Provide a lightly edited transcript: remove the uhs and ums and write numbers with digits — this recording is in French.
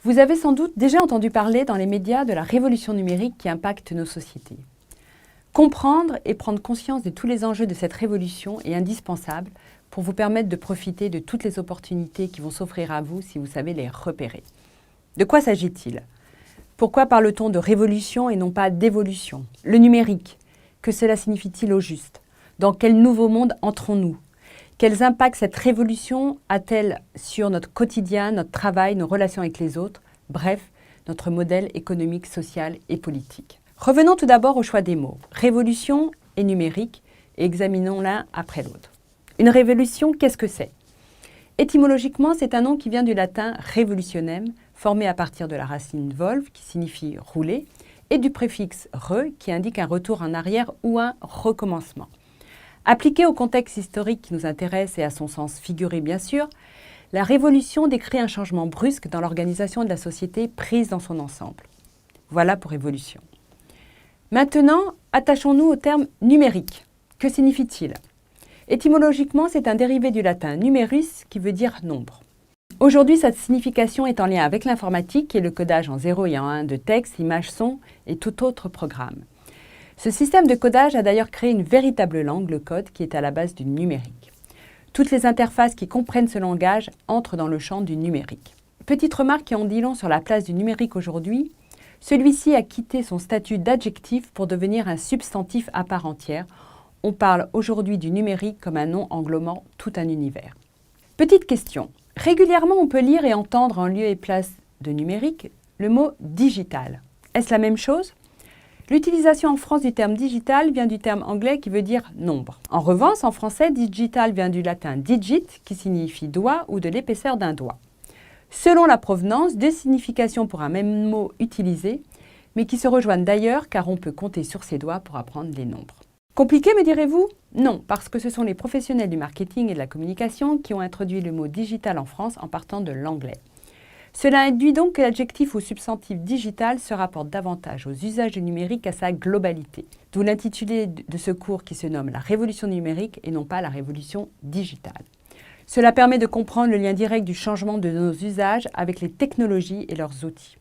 Vous avez sans doute déjà entendu parler dans les médias de la révolution numérique qui impacte nos sociétés. Comprendre et prendre conscience de tous les enjeux de cette révolution est indispensable pour vous permettre de profiter de toutes les opportunités qui vont s'offrir à vous si vous savez les repérer. De quoi s'agit-il? Pourquoi parle-t-on de révolution et non pas d'évolution? Le numérique, que cela signifie-t-il au juste? Dans quel nouveau monde entrons-nous? Quels impacts cette révolution a-t-elle sur notre quotidien, notre travail, nos relations avec les autres, bref, notre modèle économique, social et politique? Revenons tout d'abord au choix des mots, révolution et numérique, et examinons l'un après l'autre. Une révolution, qu'est-ce que c'est? Étymologiquement, c'est un nom qui vient du latin revolutionem, formé à partir de la racine volve, qui signifie rouler, et du préfixe re, qui indique un retour en arrière ou un recommencement. Appliqué au contexte historique qui nous intéresse et à son sens figuré bien sûr, la révolution décrit un changement brusque dans l'organisation de la société prise dans son ensemble. Voilà pour révolution. Maintenant, attachons-nous au terme numérique. Que signifie-t-il? Étymologiquement, c'est un dérivé du latin numerus qui veut dire nombre. Aujourd'hui, cette signification est en lien avec l'informatique et le codage en 0 et en 1 de texte, images, sons et tout autre programme. Ce système de codage a d'ailleurs créé une véritable langue, le code, qui est à la base du numérique. Toutes les interfaces qui comprennent ce langage entrent dans le champ du numérique. Petite remarque qui en dit long sur la place du numérique aujourd'hui, celui-ci a quitté son statut d'adjectif pour devenir un substantif à part entière. On parle aujourd'hui du numérique comme un nom englobant tout un univers. Petite question, régulièrement on peut lire et entendre en lieu et place de numérique le mot digital. Est-ce la même chose? L'utilisation en France du terme digital vient du terme anglais qui veut dire nombre. En revanche, en français, digital vient du latin digit, qui signifie doigt ou de l'épaisseur d'un doigt. Selon la provenance, deux significations pour un même mot utilisé, mais qui se rejoignent d'ailleurs car on peut compter sur ses doigts pour apprendre les nombres. Compliqué, me direz-vous? Non, parce que ce sont les professionnels du marketing et de la communication qui ont introduit le mot digital en France en partant de l'anglais. Cela induit donc que l'adjectif ou substantif digital se rapporte davantage aux usages du numérique qu'à sa globalité. D'où l'intitulé de ce cours qui se nomme la révolution numérique et non pas la révolution digitale. Cela permet de comprendre le lien direct du changement de nos usages avec les technologies et leurs outils.